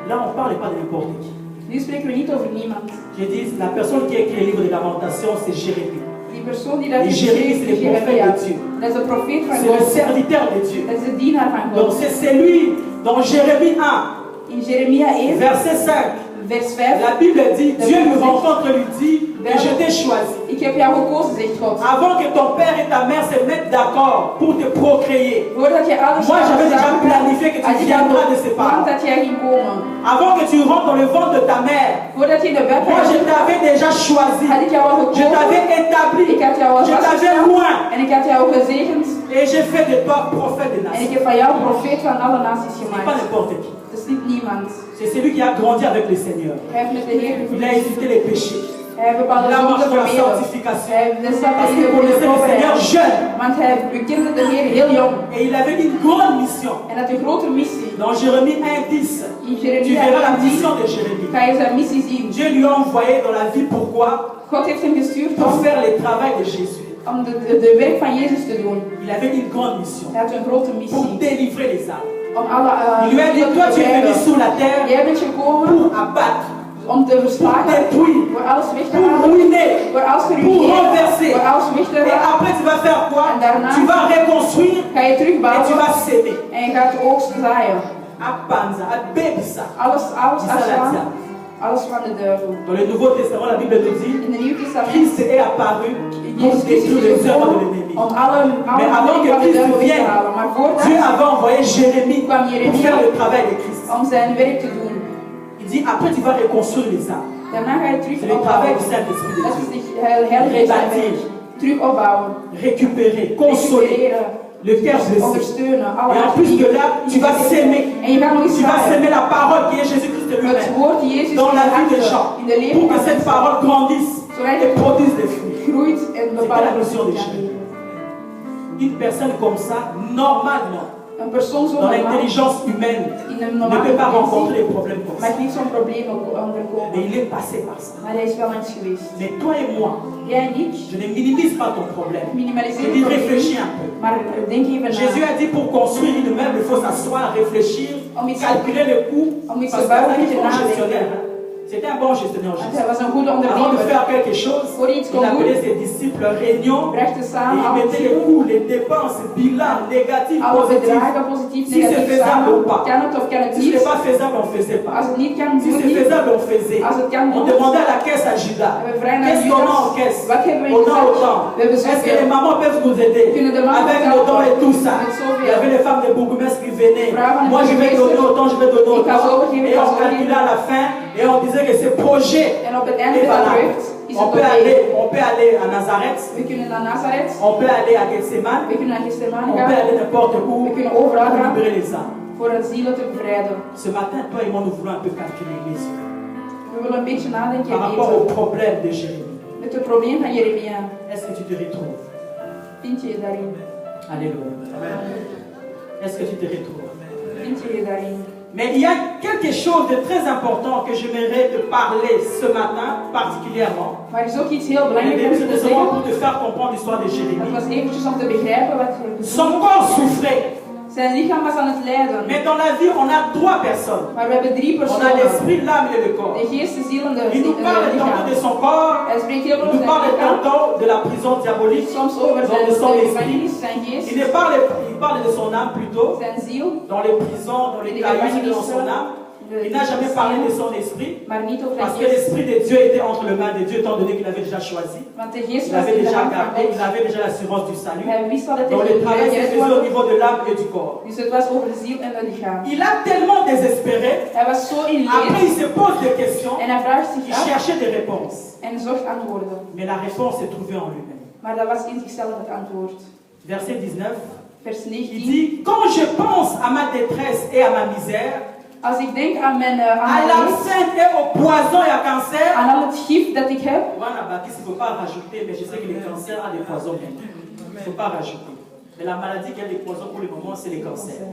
Là, on ne parle pas de n'importe qui. Nu spreken we niet over niemand. Je dis, la personne qui a écrit le livre de Lamentations, c'est Jérémie. Die persoon die dat Et heeft Jérémie, c'est geschreven, le is Jeremia. prophète de Dieu. Dat is de profeet van C'est le God. serviteur de Dieu. Dat is de dienaar van Donc God. c'est celui dans Jérémie 1, In Jeremia 1, verset 5. vers 5. La Bible dit, Dieu me rencontre, lui dit, et je t'ai choisi. Ik heb jou gekozen, zegt God. Avant que ton père et ta mère se mettent d'accord pour te procréer. Voordat je ouders Moi, j'avais déjà samen planifié que tu had ik viendras de ces al plan parents. dat jij ging komen. Avant que tu rentres dans le ventre de ta mère, Voordat je in de bed moi, je t'avais déjà choisi. had ik jou al Je gekozen. t'avais établi. Ik had jou al Je t'avais vastgesteld. loin. En ik had jou gezegend. Et j'ai fait de toi prophète de En ik nations. heb van jou profeet van alle naties Ce n'est pas gemaakt. n'importe qui. Het is niet niemand. C'est celui qui a grandi avec le Seigneur. Hij heeft met de Heer Il a gevoeld. évité les péchés. Hij heeft bepaalde Il a zonden marché la vermeden. sanctification. Hij heeft de stap Parce in qu'il de connaissait le Seigneur voorbereid. jeune. Want hij bekende de Heer heel jong. Et il avait une grande mission. En had een grote missie. Dans Jérémie 1:10, In tu Jeremia verras la 1:10 mission de Jérémie. ga je zijn missie zien. Dieu lui a envoyé dans la vie pourquoi? God heeft hem gestuurd Pour om, faire le travail de Jésus. om de werk van Jezus te doen. Il avait une grande mission. Hij had een grote Pour missie. délivrer les âmes. Om alle Il lui a dit, toi tu es venu sur la terre Jij bent gekomen pour abattre, om te pour verslagen, détruire, voor alles weg te pour halen, ruiner, voor alles te pour ruïneren, renverser. voor alles weg te Et halen. après tu vas faire quoi? En daarna Tu vas reconstruire ga je et tu terugbouwen vas s'aimer. en je gaat de oogst zaaien. Apanza, abebisa. Alles Dis ça là, afslaan. tiens. Alles van de duivel. Dans le Nouveau Testament, la Bible nous dit, In het Nieuwe Testament Christ est apparu pour Jezus détruire Christus les is œuvres de gekomen l'ennemi. om alle Mais avant que van de Christ duivel weg te vienne, halen. Maar voordat Dieu avait envoyé Jérémie kwam pour Jeremia faire le travail de Christ. om zijn werk te doen. Il dit, après tu vas reconstruire les âmes. Daarna ga je terug C'est le travail opbouwen. du Saint-Esprit de Dat is Dieu. de heilige zijn werk. Terug opbouwen. Récupérer, consoler Recupereren. le cœur blessé. Ondersteunen. Alle Et en plus de là, tu vas s'aimer. En je gaat nog eens Tu vas zaaien. s'aimer la parole qui est Jésus-Christ Het lui-même woord die Jezus dans la vie des in gens. de leven Pour que van cette mensen parole grandisse zodat et het produise des fruits. groeit en C'est bepaalde la mission des vruchten kan gens. geven. Une personne comme ça, normalement, Een persoon zo dans normaal l'intelligence humaine, in een ne normale peut pas rencontrer positie des problèmes comme ça. mag niet zo'n probleem Mais onderkomen. il est passé par ça. Maar hij is wel eens geweest. Mais toi et moi, Jij en ik je ne minimise pas ton problème. Je minimaliseren dis het réfléchis probleem, un peu. maar denk even Jésus na. a dit pour construire une meuble, il faut s'asseoir, réfléchir, Om iets calculer les coûts. om iets Parce te que bouwen c'était moet un je bon nadenken. gestionnaire. Hein. C'était un bon gestionnaire Want Jésus. hij was een goede Avant de ondernemer. faire quelque chose, Voor iets il kon appelait doen, ses disciples réunion bracht et hij samen il alle mettait les zielen, coûts, les dépenses, bilan, négatif, alle positif. bedragen, positief, Si c'est negatief faisable ou samen. pas. Kan het of kan het Si ce niet? n'est pas faisable, on ne faisait pas. Als het niet kan, Si doe het c'est niet. faisable, on faisait. Als het kan, On doe het. demandait à la caisse à Judas. We vragen naar Qu'est-ce qu'on a en Judas. caisse? Wat hebben we in On de a zak? autant. We hebben Est-ce que les zoveel. mamans peuvent nous aider? Kunnen de mannen Avec ons le don et helpen? tout ça. Met zoveel. Il y avait les femmes de bourgmestres qui venaient. Vrouwen en Moi je vais burgemeesters. donner autant, je vais donner Ik ga autant. zoveel geven, Et ik ga on zoveel calculait geven. à la fin et on disait que ce projet En op het einde est van de valable. vrucht is het oké. On peut aller à Nazareth. We kunnen naar Nazareth, On peut aller à Gethsemane. we kunnen naar Gethsemane On peut gaan, aller n'importe où we kunnen pour overal gaan libérer les âmes. voor het zielen te bevrijden. Ce matin, toi et moi, nous voulons un peu calculer les yeux We willen een beetje nadenken par en rapport au weten. problème de Jérémie. Met het probleem van Jeremia, Est-ce que tu te retrouves? vind je je daarin? Alléluia. Est-ce que tu te retrouves? Vind je je daarin? Mais il y a quelque chose de très important que j'aimerais te parler ce matin, particulièrement. Maar er is ook iets heel Le belangrijks début, om te c'était seulement zeggen. pour te faire comprendre l'histoire de Dat Jérémie. was eventjes om te begrijpen wat hij Son corps souffrait. Zijn lichaam was aan het lijden. Mais dans la vie, on a trois personnes. Maar we hebben drie On a personen. l'esprit, l'âme et le corps. De geest, de ziel en de Il nous parle tantôt de lichaam. son corps. Hij spreekt heel veel Il over nous parle zijn lichaam. tantôt de la prison diabolique. Soms over Dans le sang zijn l'esprit. gevangenis, zijn geest, Il parle de son âme plutôt. zijn ziel. Dans les prisons, dans les cailloux, dans son âme. Il n'a jamais parlé de son esprit. Maar niet over Parce zijn que geest. l'esprit de Dieu était entre les mains de Dieu, étant donné qu'il avait déjà choisi. Want de geest Il was avait in de déjà hand van gardé, il God. avait déjà l'assurance du salut. Hij wist al dat Donc hij le travail se gered faisait au was. niveau de l'âme et du corps. Dus het was over de ziel en het lichaam. Il a tellement désespéré. Hij was zo in Après, leed il se pose des questions. en hij vraagt zich Il af cherchait des réponses. en zocht antwoorden. Mais la réponse s'est trouvée en lui-même. Maar dat was in zichzelf het antwoord. Verset 19. Vers Il 19. dit, quand je pense à ma détresse et à ma misère, Als ik denk aan mijn à leed, l'absinthe et au poison et au cancer, aan al het gif dat ik heb, voilà, Baptiste, il ne faut pas rajouter, mais je sais que le cancer a des poisons. Il ne faut pas rajouter. Mais la maladie qui a des poisons pour le moment, c'est les cancers.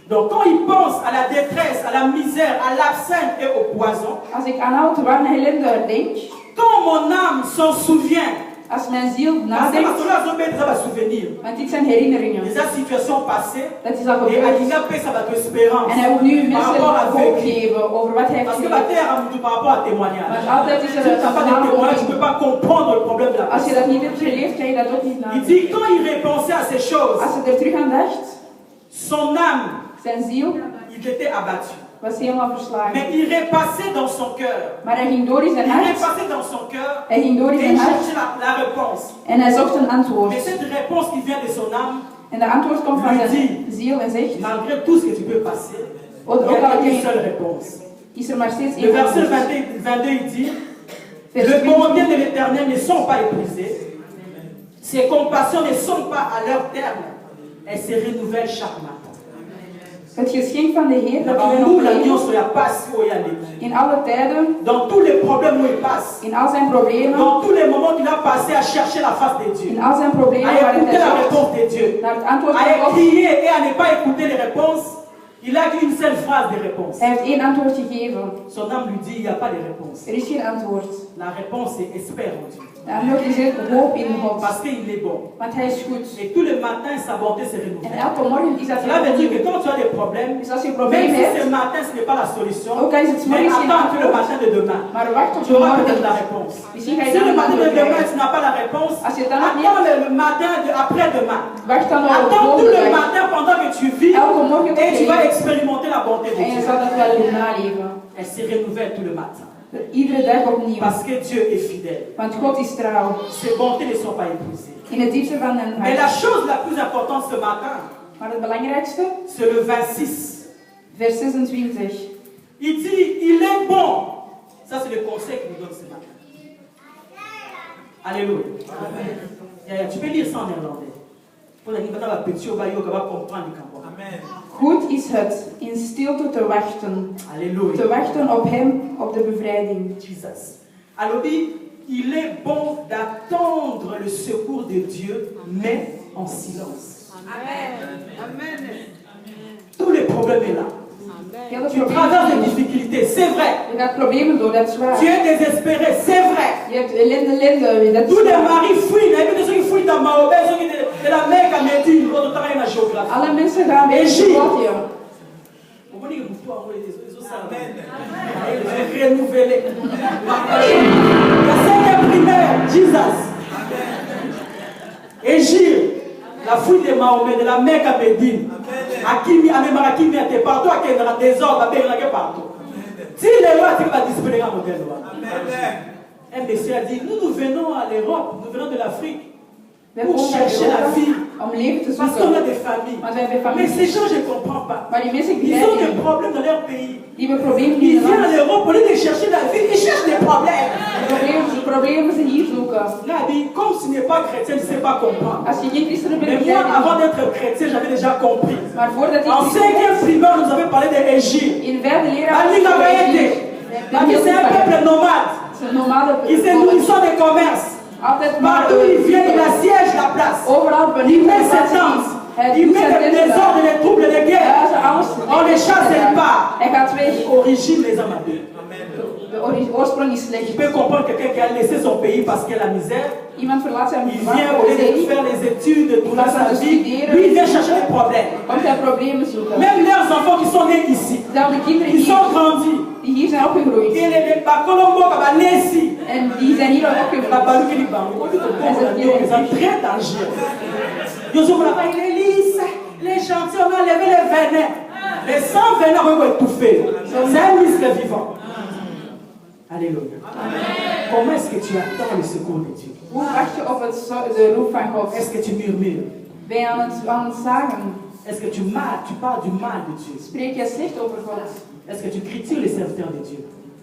Donc quand il pense à la détresse, à la misère, à l'absinthe et au poison, als ik aan al het warme ellende denk, quand mon âme s'en souvient, als mijn ziel parce que nadenkt, cela va souvenir, want dit zijn herinneringen. des situations passées, Dat is al et gebeurd. il a fait sa espérance En hij wil nu par mensen rapport à hoop vécu. geven over wat hij heeft Parce que la geleerd. terre a par rapport à témoignage. Maar altijd is Si er tu n'as een pas de témoignage, tu ne verhaal. peux pas comprendre le problème de la Als je personne. dat niet hebt geleerd, kan je dat ook niet Il nadenken. dit, quand il repensait à ces choses, Als hij er terug aan dacht, son âme, zijn ziel il était abattu. was helemaal verslagen. Mais il repassait dans son cœur. Maar hij ging door in zijn Il hart. repassait dans son cœur Hij ging door in et zijn il hart. cherchait la réponse. En hij zocht een antwoord. Mais cette réponse qui vient de son âme, En de antwoord komt van zijn ziel en zegt, malgré tout ce que tu peux passer, il ook n'y a al qu'une seule réponse. is er maar steeds Le één verset antwoord. 22, il dit, Vers le 20. bonté de l'Éternel ne sont pas épuisées, ses compassions ne sont pas à leur terme, elles se renouvellent chaque matin. Het geschenk van de Heer dat wij Nous, nog l'agneau leven, sur la passe où il y a les in alle tijden, dans tous les problèmes où il passe, in al zijn problemen, dans tous les moments qu'il a passé à chercher la face de Dieu, in al zijn problemen à waarin écouter hij la zocht réponse de Dieu, naar het antwoord à van God. crier et à ne pas écouter les réponses, il a qu'une seule phrase de réponse. Hij heeft één antwoord gegeven. Son âme lui dit, il n'y a pas de réponse. Er is geen antwoord. La réponse est espère en Dieu. De antwoord is hoop in God. Parce qu'il est bon. Want hij is goed. Et tous les matins, sa bonté se En renouvelle. elke morgen is dat Cela veut dire que weer quand tu as des problèmes, Dus als je een même probleem si ce hebt, matin ce n'est pas la solution, ook al is het mais morgens geen attends que le antwoord, matin de demain, maar wacht tot tu auras morgen. peut-être la réponse. Misschien ga je Si dan le een matin de antwoord demain, krijgen. tu n'as pas la réponse, Als je het dan nog niet attends hebt, le matin après-demain. wacht dan op de Attends tout volgende le dag. matin pendant que tu vis Elke morgen et tu vas weer. expérimenter la bonté de En je Dieu. zal dat wel naleven. elle se renouvelle tout le matin. Iedere dag opnieuw. Parce que Dieu est fidèle. Want God is trouw. Ses bontés ne sont pas épuisées. In het diepste van hun Mais la hart. chose la plus importante ce matin, Maar het belangrijkste, c'est le 26. vers 26. Il dit, il est bon. Ça, c'est le conseil qu'il nous donne ce matin. Alléluia. Amen. Tu peux lire ça en néerlandais. Amen. Goed is het in stilte te wachten. Alléluia. Te wachten op hem, op de bevrijding. Jesus. Alors, il est bon d'attendre le secours de Dieu, mais en silence. Amen. Amen. Tous les problèmes sont là. Tu traverses des difficultés, c'est vrai. Je gaat problemen door, dat is waar. Tu es désespéré, c'est vrai. Je hebt ellende, dat Tous is les waar. maris fuient. Il y a des gens qui fuient dans Mahomet, ceux qui de la mer à Médine, l'autre temps, il y a la géographie. Alle mensen gaan weer Égypte. in God, ja. Vous voyez que vous pouvez envoyer des autres. Amen. Renouveler. La cinquième primaire, Jesus. Égypte. La fuite de Mahomet, de la Mecque à Médine. Akimi, Amémarakimi, à tes partout, à quel désordre, à Béraké partout. Si les lois, c'est que va disparaître à modèle. Un monsieur a dit, nous venons à l'Europe, nous venons de l'Afrique. Pour chercher la vie. Om leven te Parce qu'on a zoeken. des familles. Want we hebben Mais familie. ces gens, je ne comprends pas. Maar die mensen Ils ont des begrijpen, problèmes dans leur pays. die hebben problemen in Ils hun viennent à land. l'Europe au lieu de chercher la vie, ils cherchent des problèmes. De problemen ze hier zoeken. Là, il dit, comme tu n'es pas chrétien, tu ne sais pas comprendre. Als je geen christen bent, Mais begrijp moi, je avant niet. d'être chrétien, j'avais déjà compris. Maar voordat ik En cinquième primaire, nous avons parlé d'Égypte. in vijfde La leraar Ligue Abayete. La Ligue, c'est un peuple nomade Het is een normale qui se nourrissant des commerces. altijd maar Partout où il vient, il assiège la place. overal Il benieuwd met ses tentes. Il met des désordres, des troubles, des guerres. On les chasse et part. Hij gaat weg. Origine les hommes habillés. De oorsprong is Tu slecht. peux comprendre quelqu'un qui a laissé son pays parce qu'il y a la misère. Iemand verlaat zijn Il vient au lieu de familie faire les études, toute sa vie. Lui, il vient chercher des problèmes. om zijn problemen te zoeken. Même leurs enfants qui sont nés ici, Zelfs de kinderen ils sont hier, grandis. die hier zijn opgegroeid. Et les Bakolombo, Kabanesi, En die zijn hier la opgegroeid. Balukini Bango, ils sont très dangereux. Ils ont dit, il est lisse, les gentils, on a levé les venins. Les 100 venins vont étouffer. C'est un muscle vivant. Alléluia. Comment est-ce que tu attends le secours de Dieu? Hoe wacht je op de roep van God? Est-ce que tu murmures? Ben je aan het zagen? Est-ce que tu parles du mal de Dieu? Spreek je slecht over God? Est-ce que tu critiques les serviteurs de Dieu?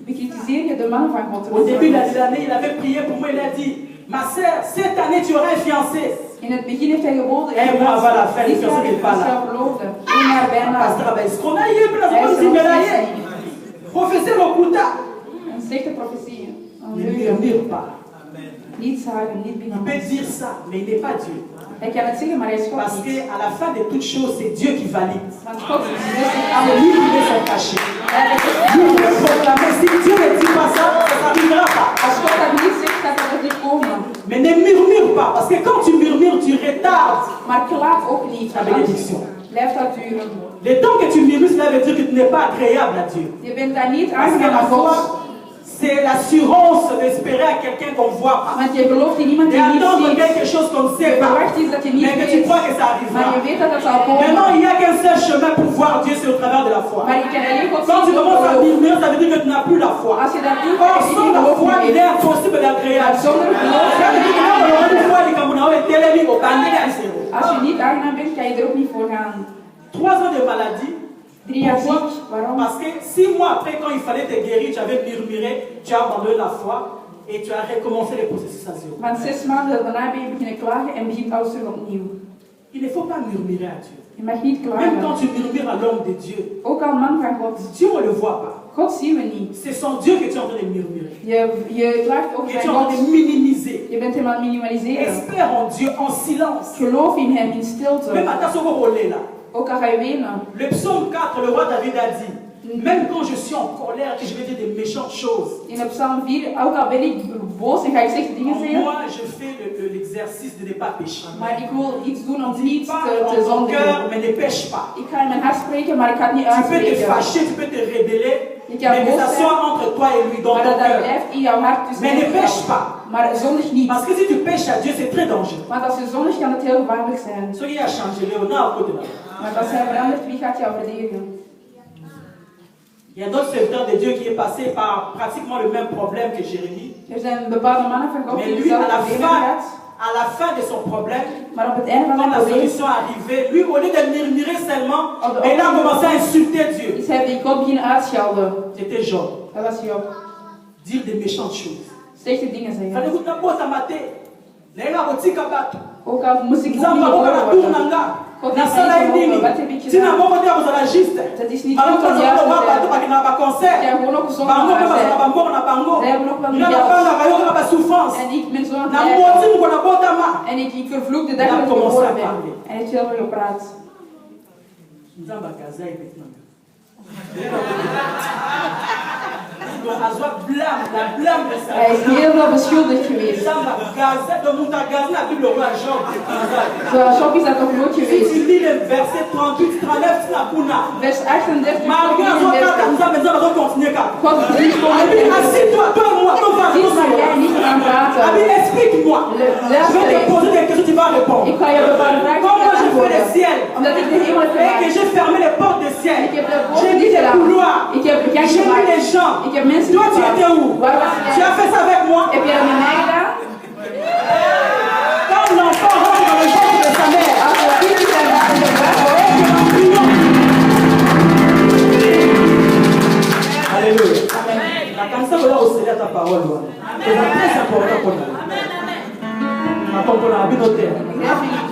Bekritiseer je de mannen van God? Au début de l'année, il avait prié pour moi, il a dit, ma sœur, cette année tu auras un fiancé. In het begin heeft hij geboden. En moi, avant la fin, les fiancés n'est pas là. Verloofde. 1 jaar bijna. Pasteur, ben, est-ce qu'on a eu un Hij is er nog peu steeds. Professeur Lokuta. Een slechte profetie. Een Ne leugen. murmure pas. Niet zagen, niet Il binnen. peut dire ça, mais il n'est pas Dieu. Hij kan het zeggen, maar hij is God Parce niet. qu'à la fin de toutes choses, c'est Dieu qui valide. Want God is dus C'est alle lui qui met son cachet. Dieu peut proclamer. Si Dieu ne dit pas ça, ça n'arrivera pas. Als God dat niet zegt, gaat dat niet komen. Mais ne murmure pas, parce que quand tu murmures, tu retardes Maar klaag ook niet. ta bénédiction. Blijf dat duren. Le temps que tu murmures, cela veut dire que tu n'es pas agréable à Dieu. Je bent daar niet Parce que aangenaam la aan God. foi, c'est l'assurance d'espérer à quelqu'un qu'on ne voit pas. Want je gelooft in iemand Et die niet attendre ziet. quelque chose qu'on ne Je sait pas. verwacht iets dat je niet Mais que tu weet. crois que ça Maar arrivera. je weet dat dat zal komen. Maintenant, il n'y a qu'un seul chemin pour voir Dieu, c'est au travers de la foi. Maar je kan alleen God Quand tu zien door commences à geloof. murmurer, ça veut dire que tu n'as plus la foi. Als je dat doet, Or, heb je sans geen la geloof foi, il meer. est impossible d'agréer à Dieu. Zonder geloof Ça veut dire que là, on aurait une foi, les Camerounais ont été élevés au bandit à zéro. Als je niet aangenaam bent, kan je er ook niet voor gaan. 3 ans de maladie. 3 jaar Pourquoi? ziek. Waarom? Parce que 6 mois après, quand il fallait te guérir, tu avais murmuré, tu as abandonné la foi et tu as recommencé le processus à zéro. Want 6 maanden daarna ben je beginnen klagen en begint alles terug opnieuw. Il ne faut pas murmurer à Dieu. Je mag niet Même quand klagen. tu murmures à l'homme de Dieu, Ook al man van God. Dieu on ne le voit pas. God zien we niet. C'est son Dieu que tu es en train de murmurer. Je klaagt over Et tu es zijn en train de God. minimiser. Je bent hem aan het minimaliseren. Espère en Dieu en silence. Geloof in hem in Même stilte. à ta seconde là. Ook al ga je wenen. Le psaume 4, le roi David a dit, même quand je suis en colère et je vais dire des méchantes choses, In de Psalm 4, ook al ben ik boos en ga ik slechte dingen zeggen, moi je fais l'exercice de ne pas pécher. maar ik wil iets doen om niet Parle te en ton zondigen. cœur, mais ne pêche pas. Ik ga in mijn hart spreken, maar ik ga het niet Tu peux te uitspreken. fâcher, tu peux te rebeller, Je kan mais que boos ça zijn, soit entre toi et lui dans maar ton dat cœur. blijft in jouw hart tussen Mais ne hem en pêche jou. pas. Maar zondig niet. Parce que si tu pêches à Dieu, c'est très dangereux. Want als je zondigt, kan het heel gevaarlijk zijn. Ce qui a changé, Léonard, à côté de là. Maar als hij verandert, wie gaat jou verdedigen? Il y a d'autres serviteurs de Dieu qui est passé par pratiquement le même problème que Jérémie. Er zijn bepaalde mannen van God Mais die lui, à dezelfde problemen gehad. la fin de son problème, Maar op het einde van quand zijn la probleem solution est arrivée, lui, au lieu de murmurer seulement, Oh, il a commencé à insulter Dieu. is hij die God beginnen uitschelden. C'était Job. Dat was Job. Dire des méchantes choses. Slechte dingen Fallait zeggen. que tu n'as pas maté. Nena botika bato. Ook al moest ik ook niet Nzamba geboren oka worden. nanga. God Na heeft sala mij nini. geholpen. Wat heb ik Tina gedaan? moko te kozala juste. Dat is niet Alors goed om quand juist on te va bato zijn. bakina ba concert. Ik heb gewoon ook gezongen Bango naar pe bazala zijn. bamboko na bango. Zij hebben nog wel Nga geld. banga bayoka ba souffrance. En ik ben zo aan Na het moti lijden. mko na botama. En ik vervloek de dag Ja, dat ik kom ons geboren aan ben. parler. En het is heel veel gepraat. Nzamba kaza maintenant. Azwa blâme, la blâme de sa Hij is heel veel beschuldigd geweest. Nzamba kaza, donc muta kaza na Bible roi Job. Zoals Job is dat toch nooit Si geweest. tu lis le verset 38, 39, tu n'as kuna. Vers 38 tot Malgré son cas, 39. Nzamba va continuer ka. God drie Abi, scholen. assis-toi, toi et moi, toi va Dit maar jij niet aan praten. Abi, explique-moi. Je vais te poser des questions, tu vas répondre. Ik ga je bepaalde vragen Comment j'ai fait le beantwoorden. ciel Omdat ik de hemel heb et que gemaakt. j'ai fermé les portes du ciel. Ik heb de J'ai poorten mis niet des gedaan. couloirs. Ik heb de gang J'ai mis gemaakt. des gens. Ik heb mensen Toi, tu étais où? Waar was Tu jij? as fait ça avec moi? Heb jij dat met mij gedaan? Quand l'enfant rentre dans le ventre de sa mère, Als we kinderen zijn in de vraag. Alléluia. La cancer va aussi à ta parole. C'est très important pour nous.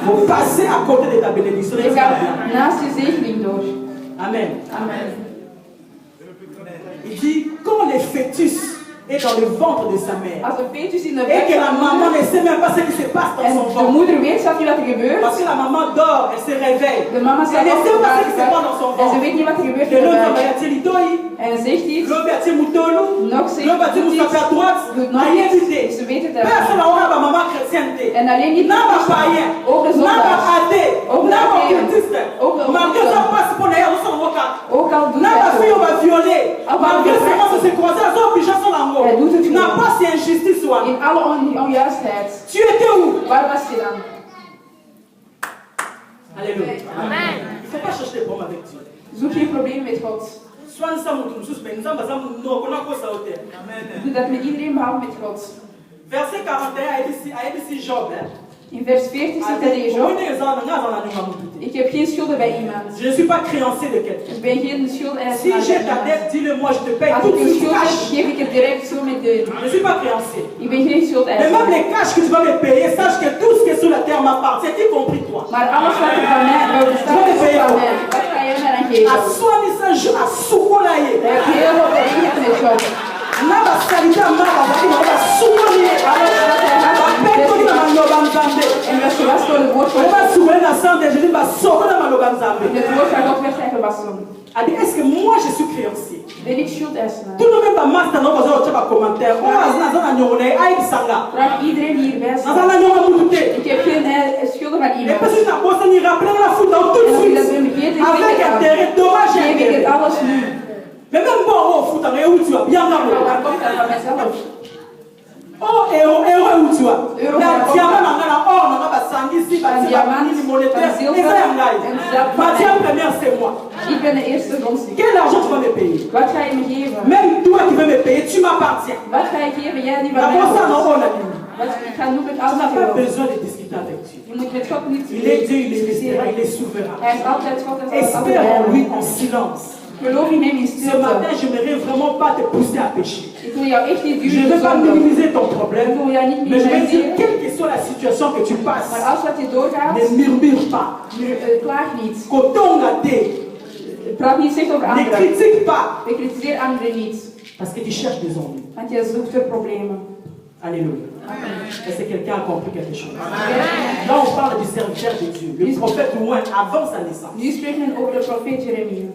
Vous passez à côté de ta bénédiction. Je gaat naast je zegening door. Amen. Amen. Il dit, quand le fœtus est dans le ventre de sa mère, Als een fetus in de et buik que la van maman moeder ne sait même pas ce qui se passe dans en son de ventre. moeder weet zelf niet wat er gebeurt. Parce que la maman dort, elle se réveille. De mama Elle staat ne op sait de pas ce qui se passe buik dans son en ze ventre. weet niet wat er gebeurt De in de l'autre, buik. En zegt iets, l'autre, il y a Moutolo. nog zegt L'autre, il doet y a iets, à droite. doet nog Rien iets. d'idée. Ze weet het Personne wel. n'a pas maman chrétienne. En alleen niet N'a pas païen. ook de N'a pas zondags. athée. Ook de N'a pas athée. occultiste. Ook de Malgré occulte. ça, passe pour les héros sans vocat. Ook al doet N'a hij pas het fait, on ook. va violer. Ah, Malgré maar ça, de on s'est croisé à son pigeon sans l'amour. Hij doet het N'a gewoon. pas si injustice soit. In alle onjuistheid. Tu étais où? Waar was je dan? Alléluia. Il ne faut pas chercher des problèmes avec Dieu. Zoek geen probleem met God. Soit nous sommes tous, mais nous sommes nous connaissons ça au terme. Doe dat met iedereen behalve met God. Verset 41 a dit si Job. In vers 40 zegt hij tegen Job, ik heb geen schulden bij iemand. Je ne suis pas créancier de quelqu'un. Ik ben geen schuldeisers Si aan j'ai ta iemand. dette, dis-le moi, je te paye Als tout ik de een suite schuld heb, cash. geef ik het direct zo met de... Je ne suis pas créancier. Ik ben geen Mais schuldeiser. même les cash que tu vas me payer, sache que tout ce qui est sur la terre m'appartient, y compris toi. Maar alles wat er van mij bestaat, is ook van mij. Wat ga jij mij dan geven? À soi, ni ça, je à soukolaye. Hij heeft heel veel overeenheid met God. Na ba salita mara ba ki ba soukolaye. Alles wat hij had, Ba peto ni ba maloba nzambe. en werd gewassen door het woord van Ba God. soukolaye na sang de Jésus ba sokola maloba nzambe. In het woord van God werd hij gewassen. A dit, est-ce que moi je suis créancier? Ben ik schuldeiser? Tout le monde va master non ba zo ba commentaire. O azna zana nyone ai bisanga. Vraag iedereen hierbij. Na zana nyone mutute. Ik heb geen schulden van Et iemand. parce que na bossa ni rappeler la foule dans tout de En als je dat suite. wil vergeten, Avec intérêt, dommage et geef ik het intérêt. alles nu. Mais même bon, oh, fout en où tu as bien Maar gardé. waar komt dat van mezelf? Oh, héros où tu as. Euro La waar diamant komt n'a or, n'a pas sangi, si, Van diamant, ni monétaire. van zilver Et ça, y a en zelf van Matière mij. première, c'est moi. Ik ben de eerste grondslag. Quel argent tu vas me payer? Wat ga je me geven? Même toi qui veux me payer, tu m'appartiens. Wat ga je geven? Jij die van mij D'abord, ça, non, hoort. on a dit. Ik ga nu met Tu alles n'as pas doen. besoin de discuter avec Dieu. Je moet met God niet Il est Dieu, il est mystérieux, il est souverain. Hij is altijd God en hij is altijd Espère en bij lui me. en silence. Geloof in hem in Ce matin, stilte. je n'aimerais vraiment pas te pousser à pécher. Ik wil jou echt niet Je ne duwen veux pas zonde. minimiser ton Ik problème, wil jou niet mais je vais dire, minimaliseren. quelle que soit la situation que tu passes, Maar als wat je doorgaat, ne murmure pas. klaag niet. Kotonga te. Praat niet slecht over Ne anderen. critique pas. Bekritiseer anderen niet. Parce que tu cherches des ennuis. Want je zoekt er problemen. Alléluia. Est-ce que quelqu'un a compris quelque chose? Là, on parle du serviteur de Dieu, le prophète loin avant sa naissance. Nu spreken we over de profeet Jeremia.